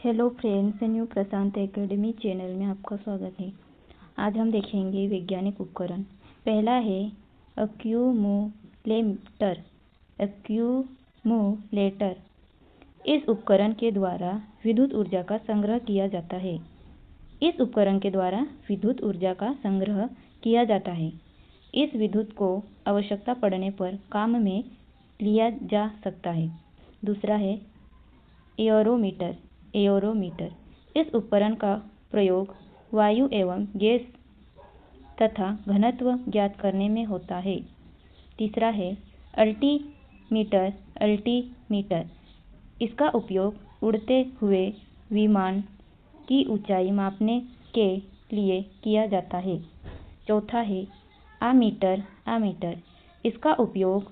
Hello friends, new प्रशांत academy channel में आपका स्वागत है। आज हम देखेंगे वैज्ञानिक उपकरण। पहला है एक्यूमुलेटर। एक्यूमुलेटर इस उपकरण के द्वारा विद्युत ऊर्जा का संग्रह किया जाता है। इस उपकरण के द्वारा विद्युत ऊर्जा का संग्रह किया जाता है। इस विद्युत को आवश्यकता पड़ने पर काम में लिया जा सकता है। दूसरा है एयरोमीटर। एयरोमीटर इस उपकरण का प्रयोग वायु एवं गैस तथा घनत्व ज्ञात करने में होता है। तीसरा है अल्टीमीटर। अल्टीमीटर इसका उपयोग उड़ते हुए विमान की ऊंचाई मापने के लिए किया जाता है। चौथा है आमीटर। आमीटर इसका उपयोग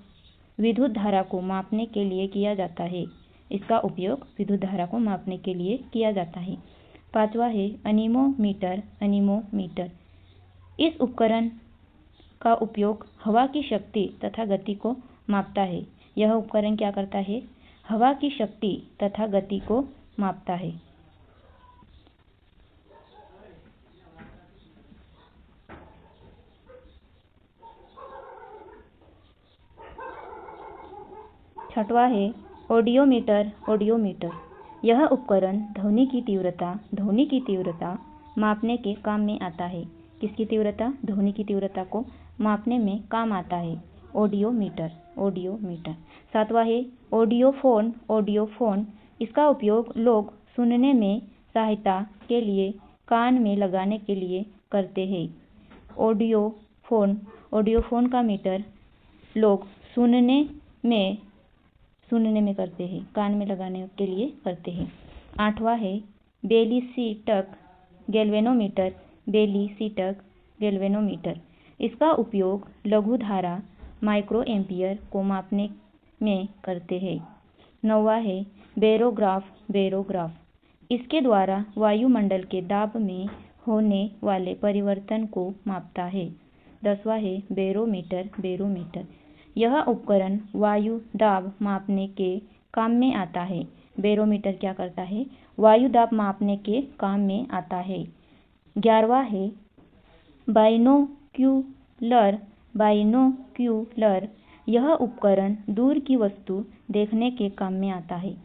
विद्युत धारा को मापने के लिए किया जाता है। इसका उपयोग विद्युत धारा को मापने के लिए किया जाता है। पांचवा है अनीमोमीटर। अनीमोमीटर इस उपकरण का उपयोग हवा की शक्ति तथा गति को मापता है। यह उपकरण क्या करता है? हवा की शक्ति तथा गति को मापता है। छठवा है ऑडियोमीटर। ऑडियोमीटर यह उपकरण ध्वनि की तीव्रता मापने के काम में आता है। किसकी तीव्रता? ध्वनि की तीव्रता को मापने में काम आता है ऑडियोमीटर। ऑडियोमीटर। सातवां है ऑडियोफोन। ऑडियोफोन इसका उपयोग लोग सुनने में सहायता के लिए कान में लगाने के लिए करते हैं। ऑडियोफोन। ऑडियोफोन का मीटर लोग सुनने में करते हैं, कान में लगाने के लिए करते हैं। आठवां है बेलिसिटक गैल्वेनोमीटर। बेलिसिटक गैल्वेनोमीटर इसका उपयोग लघु धारा माइक्रो एम्पियर को मापने में करते हैं। नौवां है बेरोग्राफ। बेरोग्राफ इसके द्वारा वायुमंडल के दाब में होने वाले परिवर्तन को मापता है। 10वां है बैरोमीटर। बैरोमीटर यह उपकरण वायु दाब मापने के काम में आता है। बैरोमीटर क्या करता है? वायु दाब मापने के काम में आता है। 11वां है बाइनोक्यूलर। बाइनोक्यूलर यह उपकरण दूर की वस्तु देखने के काम में आता है।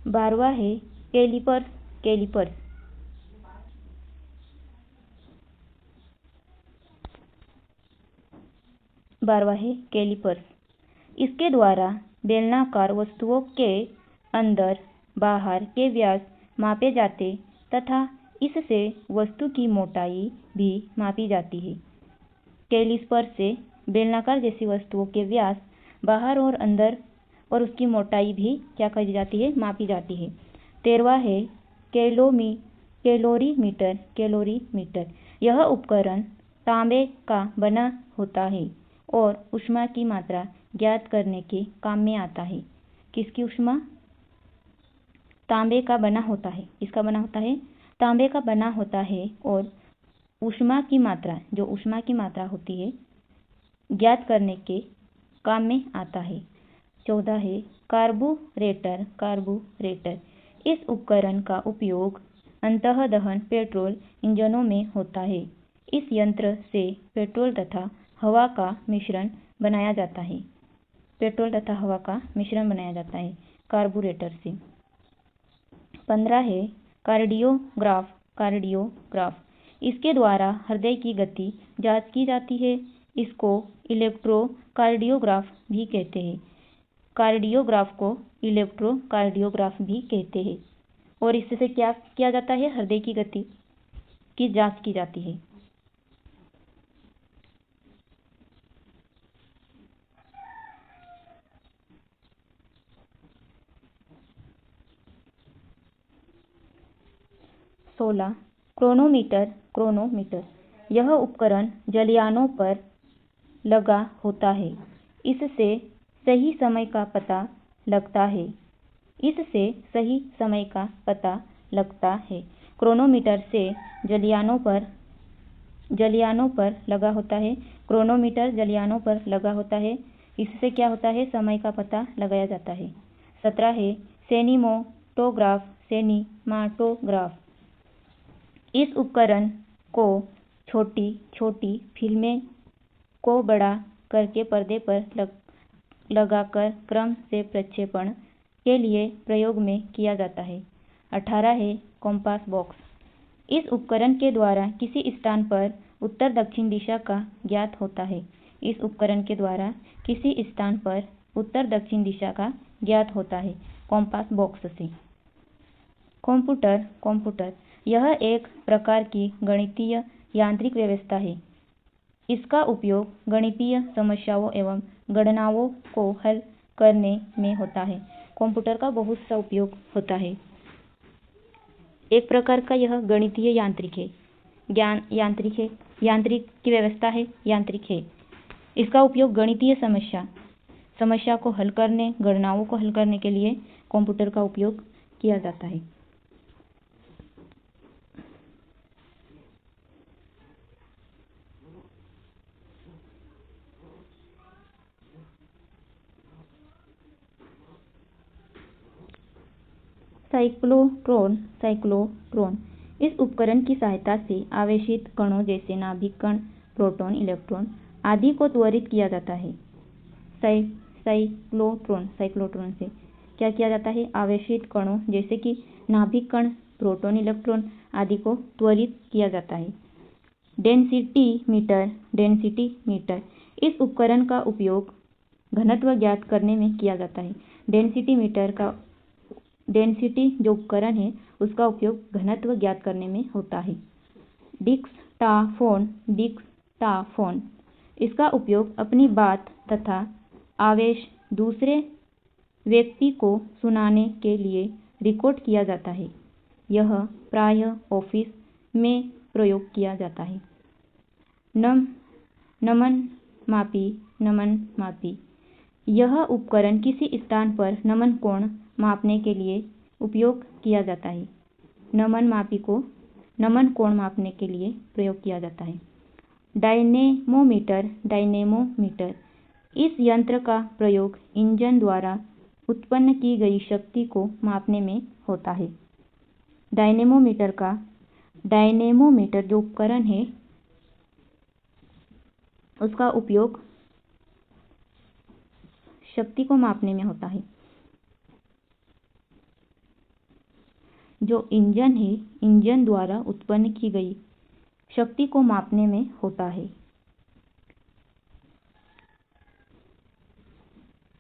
12वां है कैलिपर्स। कैलिपर्स 12वां है कैलिपर्स इसके द्वारा बेलनाकार वस्तुओं के अंदर बाहर के व्यास मापे जाते तथा इससे वस्तु की मोटाई भी मापी जाती है। कैलिपर्स से बेलनाकार जैसी वस्तुओं के व्यास बाहर और अंदर और उसकी मोटाई भी क्या करी जाती है? मापी जाती है। 13वां है कैलोरीमीटर। कैलोरीमीटर यह उपकरण तांबे का बना होता है और ऊष्मा की मात्रा ज्ञात करने के काम में आता है। किसकी ऊष्मा? तांबे का बना होता है। किसका बना होता है? तांबे का बना होता है और ऊष्मा की मात्रा, जो ऊष्मा की मात्रा होती है, ज्ञात करने के काम में आता है। 14 है कार्बोरेटर। कार्बोरेटर इस उपकरण का उपयोग अंतःदहन पेट्रोल इंजनों में होता है। इस यंत्र से पेट्रोल तथा हवा का मिश्रण बनाया जाता है। पेट्रोल तथा हवा का मिश्रण बनाया जाता है कार्बोरेटर से। 15 है कार्डियोग्राफ। कार्डियोग्राफ इसके द्वारा हृदय की गति जांच की जाती है। इसको इलेक्ट्रोकार्डियोग्राफ भी कहते हैं। कार्डियोग्राफ को इलेक्ट्रोकार्डियोग्राफ भी कहते हैं। और इससे क्या किया जाता है? हृदय की गति की जांच की जाती है। क्रोनोमीटर। क्रोनोमीटर यह उपकरण जलयानों पर लगा होता है। इससे सही समय का पता लगता है। इससे सही समय का पता लगता है। क्रोनोमीटर से जलयानों पर जलयानों पर लगा होता है। क्रोनोमीटर जलयानों पर लगा होता है। इससे क्या होता है, समय का पता लगाया जाता है। 17 है सिनेमाटोग्राफ। इस उपकरण को छोटी छोटी फिल्में को बड़ा करके पर्दे पर लगाकर क्रम से प्रक्षेपण के लिए प्रयोग में किया जाता है। 18 है कॉम्पास बॉक्स। इस उपकरण के द्वारा किसी स्थान पर उत्तर दक्षिण दिशा का ज्ञात होता है। इस उपकरण के द्वारा किसी स्थान पर उत्तर दक्षिण दिशा का ज्ञात होता है कॉम्पास बॉक्स से। कंप्यूटर यह एक प्रकार की गणितीय यांत्रिक व्यवस्था है। इसका उपयोग गणितीय समस्याओं एवं गणनाओं को हल करने में होता है। कंप्यूटर का बहुत सा उपयोग होता है। एक प्रकार का यह गणितीय यांत्रिक की व्यवस्था है, यांत्रिक है। इसका उपयोग गणितीय समस्या को हल करने, गणनाओं को हल करने के लिए कंप्यूटर का उपयोग किया जाता है। साइक्लोट्रॉन इस उपकरण की सहायता से आवेशित कणों जैसे नाभिक कण, प्रोटॉन, इलेक्ट्रॉन आदि को त्वरित किया जाता है। साइक्लोट्रॉन से क्या किया जाता है, आवेशित कणों जैसे कि नाभिक कण, प्रोटॉन, इलेक्ट्रॉन आदि को त्वरित किया जाता है। डेंसिटी मीटर इस उपकरण का उपयोग घनत्व ज्ञात करने में किया जाता है। डेंसिटी जो उपकरण है उसका उपयोग घनत्व ज्ञात करने में होता है। डिक्टाफोन इसका उपयोग अपनी बात तथा आवेश दूसरे व्यक्ति को सुनाने के लिए रिकॉर्ड किया जाता है। यह प्रायः ऑफिस में प्रयोग किया जाता है। नमन मापी यह उपकरण किसी स्थान पर नमन कोण मापने के लिए उपयोग किया जाता है। नमन मापी को नमन कोण मापने के लिए प्रयोग किया जाता है। डायनेमोमीटर इस यंत्र का प्रयोग इंजन द्वारा उत्पन्न की गई शक्ति को मापने में होता है। डायनेमोमीटर जो उपकरण है उसका उपयोग शक्ति को मापने में होता है। जो इंजन है, इंजन द्वारा उत्पन्न की गई शक्ति को मापने में होता है।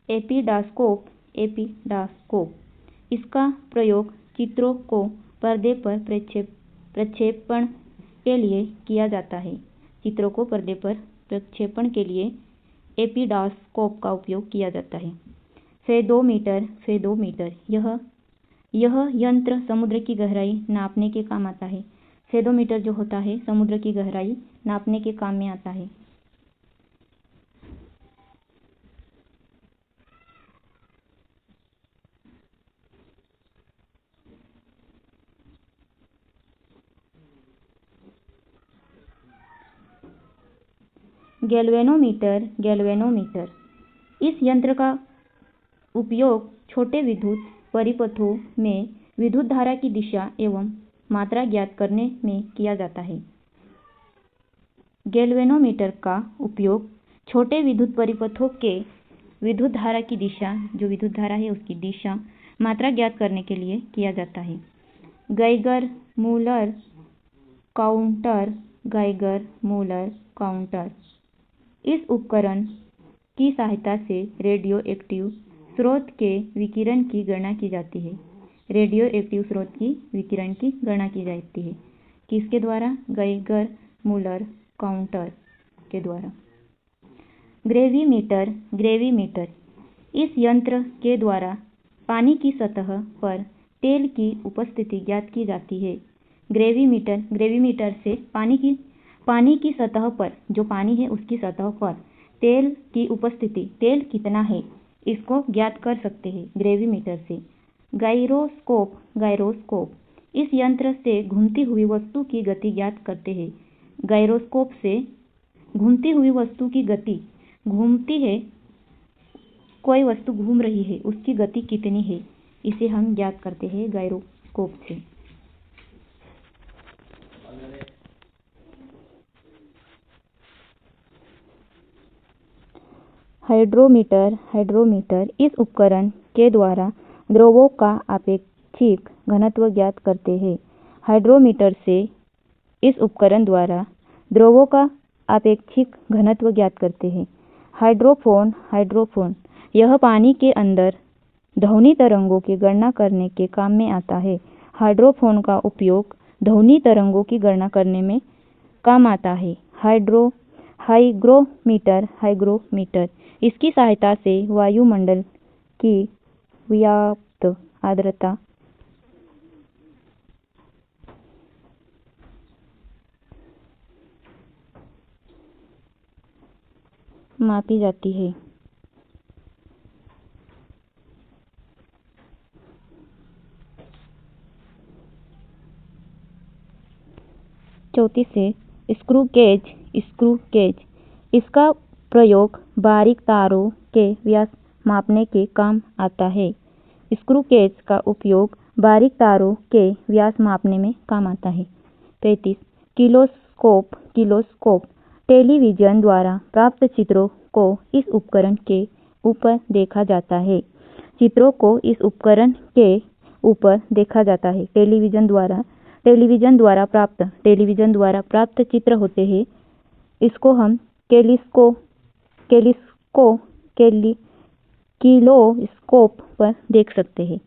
एपिडास्कोप इसका प्रयोग चित्रों को पर्दे पर प्रक्षेपण के लिए किया जाता है। चित्रों को पर्दे पर प्रक्षेपण के लिए एपिडास्कोप का उपयोग किया जाता है। फेदोमीटर यह यंत्र समुद्र की गहराई नापने के काम आता है। फेदोमीटर जो होता है समुद्र की गहराई नापने के काम में आता है। गैल्वेनोमीटर इस यंत्र का उपयोग छोटे विद्युत परिपथों में विद्युत धारा की दिशा एवं मात्रा ज्ञात करने में किया जाता है। गैल्वेनोमीटर का उपयोग छोटे विद्युत परिपथों के विद्युत धारा की दिशा, जो विद्युत धारा है उसकी दिशा, मात्रा ज्ञात करने के लिए किया जाता है। गाइगर मूलर काउंटर इस उपकरण की सहायता से रेडियो एक्टिव स्रोत के विकिरण की गणना की जाती है। रेडियोएक्टिव स्रोत की विकिरण की गणना की जाती है किसके द्वारा, गाइगर मूलर काउंटर के द्वारा। ग्रेविमीटर इस यंत्र के द्वारा पानी की सतह पर तेल की उपस्थिति ज्ञात की जाती है। ग्रेविमीटर से पानी की सतह पर, जो पानी है उसकी सतह पर तेल की उपस्थिति, तेल कितना है इसको ज्ञात कर सकते हैं ग्रेविमीटर से। गायरोस्कोप इस यंत्र से घूमती हुई वस्तु की गति ज्ञात करते हैं। गायरोस्कोप से घूमती हुई वस्तु की गति, घूमती है, कोई वस्तु घूम रही है, उसकी गति कितनी है, इसे हम ज्ञात करते हैं गायरोस्कोप से। हाइड्रोमीटर इस उपकरण के द्वारा द्रव्यों का आपेक्षिक घनत्व ज्ञात करते हैं। हाइड्रोमीटर से इस उपकरण द्वारा द्रव्यों का आपेक्षिक घनत्व ज्ञात करते हैं। हाइड्रोफोन यह पानी के अंदर ध्वनि तरंगों की गणना करने के काम में आता है। हाइड्रोफोन का उपयोग ध्वनि तरंगों की गणना करने में काम आता है। हाइग्रोमीटर इसकी सहायता से वायुमंडल की व्याप्त आर्द्रता मापी जाती है। चौथी से स्क्रू गेज इसका प्रयोग बारीक तारों के व्यास मापने के काम आता है। स्क्रू गेज का उपयोग बारीक तारों के व्यास मापने में काम आता है। 35 किलोस्कोप टेलीविजन द्वारा प्राप्त चित्रों को इस उपकरण के ऊपर देखा जाता है। चित्रों को इस उपकरण के ऊपर देखा जाता है। टेलीविजन द्वारा प्राप्त चित्र होते हैं। इसको हम किलोस्कोप पर देख सकते हैं।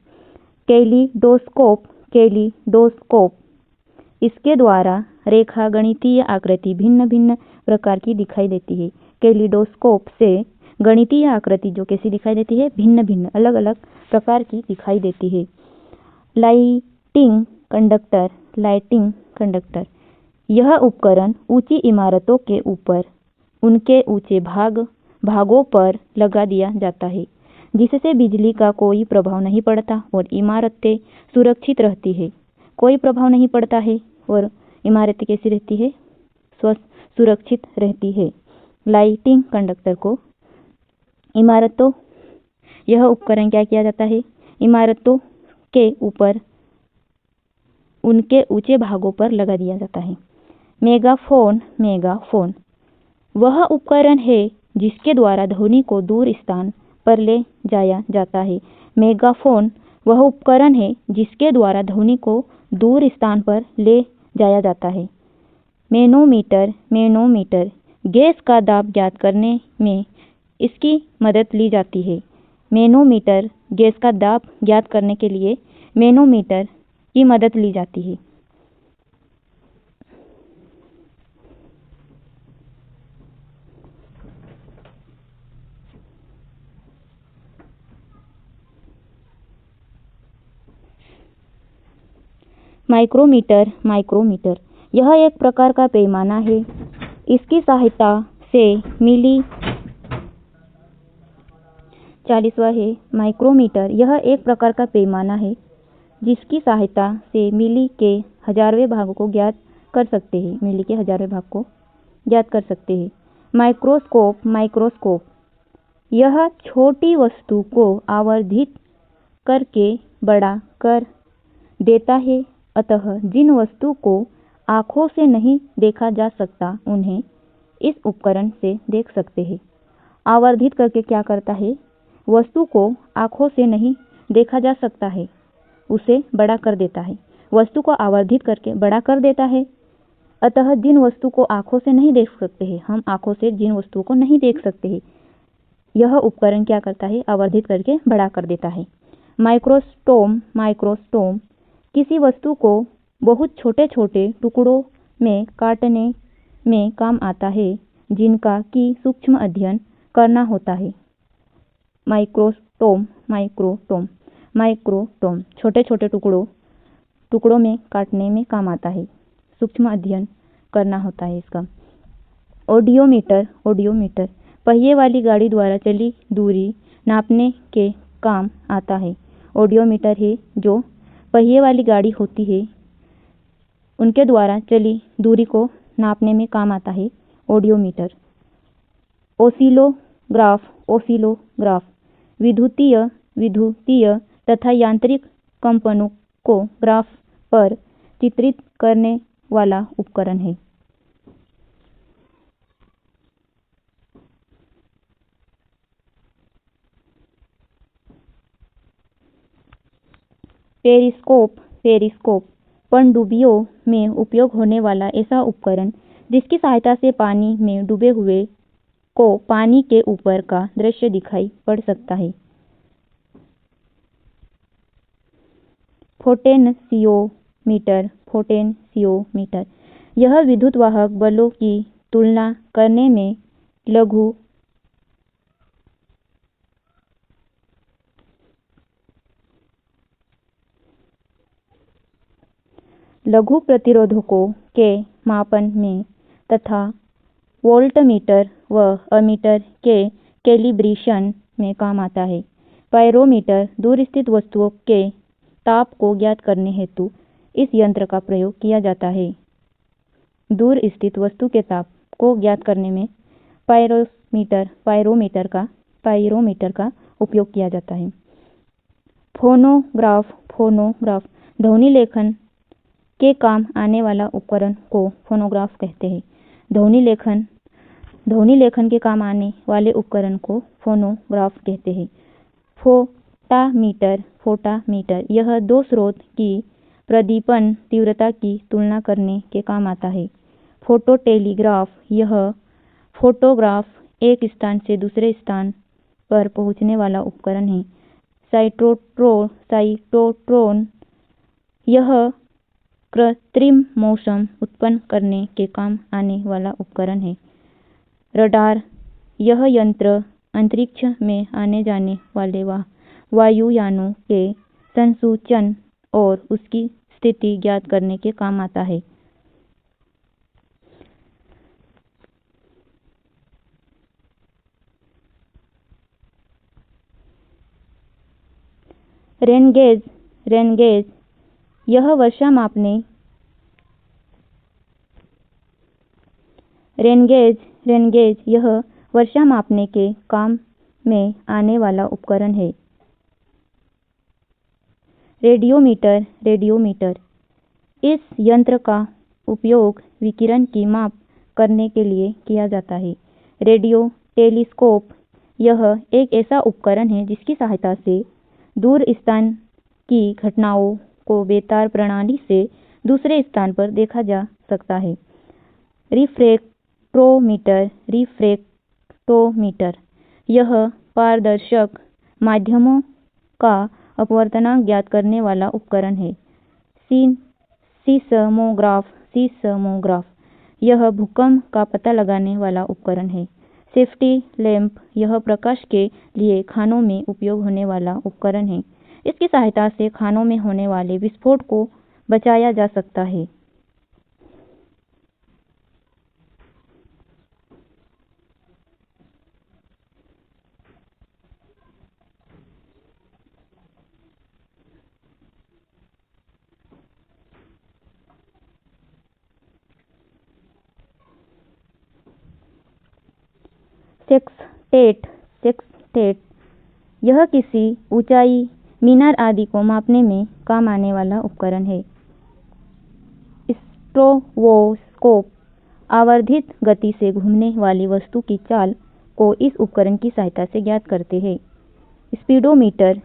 कैलिडोस्कोप इसके द्वारा रेखा गणितीय आकृति भिन्न प्रकार की दिखाई देती है। कैलिडोस्कोप से गणितीय आकृति जो कैसी दिखाई देती है, भिन्न अलग प्रकार की दिखाई देती है। लाइटिंग कंडक्टर यह उपकरण ऊंची इमारतों के ऊपर उनके ऊंचे भागों पर लगा दिया जाता है, जिससे बिजली का कोई प्रभाव नहीं पड़ता और इमारतें सुरक्षित रहती है। कोई प्रभाव नहीं पड़ता है और इमारतें कैसी रहती है, सुरक्षित रहती है। लाइटिंग कंडक्टर को यह उपकरण क्या किया जाता है, इमारतों के ऊपर उनके ऊंचे भागों पर लगा दिया जाता है। मेगाफोन वह उपकरण है जिसके द्वारा ध्वनि को दूर स्थान पर ले जाया जाता है। मेगाफोन वह उपकरण है जिसके द्वारा ध्वनि को दूर स्थान पर ले जाया जाता है। मैनोमीटर गैस का दाब ज्ञात करने में इसकी मदद ली जाती है। मैनोमीटर गैस का दाब ज्ञात करने के लिए मैनोमीटर की मदद ली जाती है। माइक्रोमीटर यह एक प्रकार का पैमाना है। इसकी सहायता से मिली 40वां है। माइक्रोमीटर यह एक प्रकार का पैमाना है जिसकी सहायता से मिली के 1000वें भाग को ज्ञात कर सकते हैं। माइक्रोस्कोप यह छोटी वस्तु को आवर्धित करके बड़ा कर देता है। अतः जिन वस्तु को आँखों से नहीं देखा जा सकता उन्हें इस उपकरण से देख सकते हैं। आवर्धित करके क्या करता है, वस्तु को आँखों से नहीं देखा जा सकता है उसे बड़ा कर देता है। वस्तु को आवर्धित करके बड़ा कर देता है। अतः जिन वस्तु को आँखों से नहीं देख सकते हैं, हम आँखों से जिन वस्तुओं को नहीं देख सकते हैं, यह उपकरण क्या करता है, आवर्धित करके बड़ा कर देता है। माइक्रोस्टोम किसी वस्तु को बहुत छोटे टुकड़ों में काटने में काम आता है जिनका की सूक्ष्म अध्ययन करना होता है। माइक्रोस्टोम छोटे टुकड़ों में काटने में काम आता है, सूक्ष्म अध्ययन करना होता है इसका। ऑडियोमीटर पहिए वाली गाड़ी द्वारा चली दूरी नापने के काम आता है। ऑडियोमीटर है जो पहिए वाली गाड़ी होती है उनके द्वारा चली दूरी को नापने में काम आता है। ऑडियोमीटर, ओसिलोग्राफ विद्युतीय तथा यांत्रिक कंपनों को ग्राफ पर चित्रित करने वाला उपकरण है। पेरिस्कोप पनडुब्बियों में उपयोग होने वाला ऐसा उपकरण जिसकी सहायता से पानी में डूबे हुए को पानी के ऊपर का दृश्य दिखाई पड़ सकता है। पोटेंशियोमीटर यह विद्युत वाहक बलों की तुलना करने में लघु प्रतिरोधकों के मापन में तथा वोल्टमीटर व अमीटर के कैलिब्रेशन में काम आता है। पायरोमीटर दूर स्थित वस्तुओं के ताप को ज्ञात करने हेतु इस यंत्र का प्रयोग किया जाता है। दूर स्थित वस्तु के ताप को ज्ञात करने में पायरोमीटर का उपयोग किया जाता है। फोनोग्राफ ध्वनि लेखन के काम आने वाला उपकरण को फोनोग्राफ कहते हैं। ध्वनि लेखन के काम आने वाले उपकरण को फोनोग्राफ कहते हैं। फोटामीटर यह दो स्रोत की प्रदीपन तीव्रता की तुलना करने के काम आता है। फोटोटेलीग्राफ यह फोटोग्राफ एक स्थान से दूसरे स्थान पर पहुंचने वाला उपकरण है। साइक्लोट्रॉन यह कृत्रिम मौसम उत्पन्न करने के काम आने वाला उपकरण है। रडार यह यंत्र अंतरिक्ष में आने जाने वाले वायुयानों के संसूचन और उसकी स्थिति ज्ञात करने के काम आता है। रेनगेज यह वर्षा मापने के काम में आने वाला उपकरण है। रेडियोमीटर इस यंत्र का उपयोग विकिरण की माप करने के लिए किया जाता है। रेडियो टेलीस्कोप यह एक ऐसा उपकरण है जिसकी सहायता से दूर स्थान की घटनाओं को बेतार प्रणाली से दूसरे स्थान पर देखा जा सकता है। रिफ्रैक्टोमीटर यह पारदर्शक माध्यमों का अपवर्तनांक ज्ञात करने वाला उपकरण है। सीस्मोग्राफ यह भूकंप का पता लगाने वाला उपकरण है। सेफ्टी लैंप यह प्रकाश के लिए खानों में उपयोग होने वाला उपकरण है। इसकी सहायता से खानों में होने वाले विस्फोट को बचाया जा सकता है। सेक्सटेट यह किसी ऊंचाई, मीनार आदि को मापने में काम आने वाला उपकरण है। स्ट्रोबोस्कोप आवर्धित गति से घूमने वाली वस्तु की चाल को इस उपकरण की सहायता से ज्ञात करते हैं। स्पीडोमीटर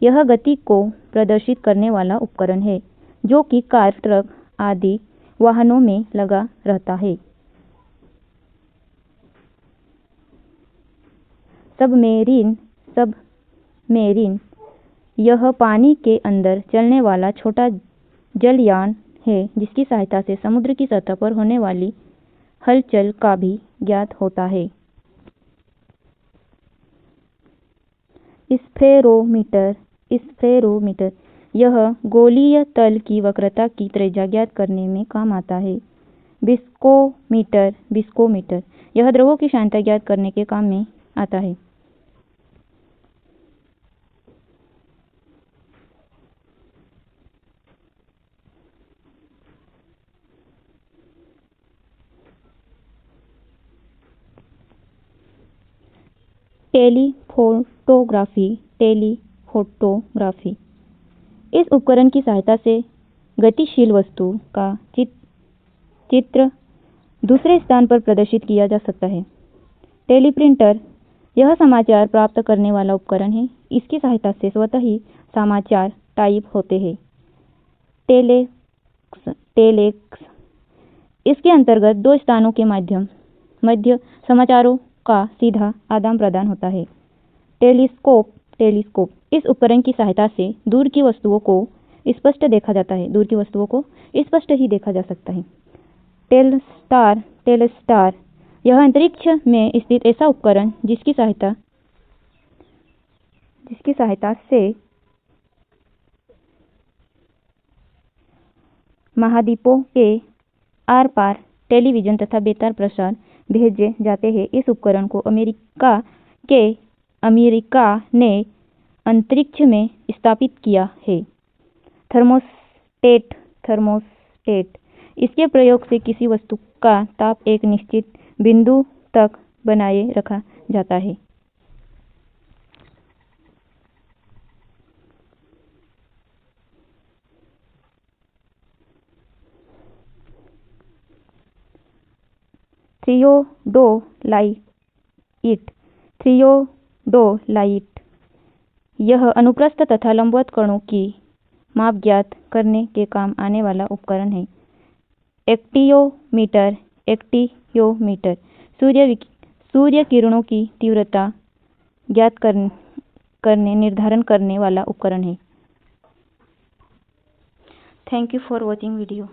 यह गति को प्रदर्शित करने वाला उपकरण है जो कि कार, ट्रक आदि वाहनों में लगा रहता है। सबमेरीन यह पानी के अंदर चलने वाला छोटा जलयान है जिसकी सहायता से समुद्र की सतह पर होने वाली हलचल का भी ज्ञात होता है। स्फेरोमीटर यह गोलीय तल की वक्रता की त्रिज्या ज्ञात करने में काम आता है। विस्कोमीटर यह द्रवों की सांद्रता ज्ञात करने के काम में आता है। टेलीफोटोग्राफी। इस उपकरण की सहायता से गतिशील वस्तु का चित्र दूसरे स्थान पर प्रदर्शित किया जा सकता है। टेलीप्रिंटर यह समाचार प्राप्त करने वाला उपकरण है। इसकी सहायता से स्वतः ही समाचार टाइप होते हैं। टेलेक्स इसके अंतर्गत दो स्थानों के मध्य समाचारों का सीधा आदान प्रदान होता है। टेलीस्कोप इस उपकरण की सहायता से दूर की वस्तुओं को स्पष्ट देखा जाता है। दूर की वस्तुओं को स्पष्ट ही देखा जा सकता है। टेलस्टार यह अंतरिक्ष में स्थित ऐसा उपकरण जिसकी सहायता से महाद्वीपों के आर पार टेलीविजन तथा बेतार प्रसार भेजे जाते हैं। इस उपकरण को अमेरिका ने अंतरिक्ष में स्थापित किया है। थर्मोस्टेट इसके प्रयोग से किसी वस्तु का ताप एक निश्चित बिंदु तक बनाए रखा जाता है। थियोडोलाइट यह अनुप्रस्थ तथा लंबवत कणों की माप ज्ञात करने के काम आने वाला उपकरण है। एक्टियोमीटर सूर्य किरणों की तीव्रता ज्ञात करने निर्धारण करने वाला उपकरण है। Thank you for watching video.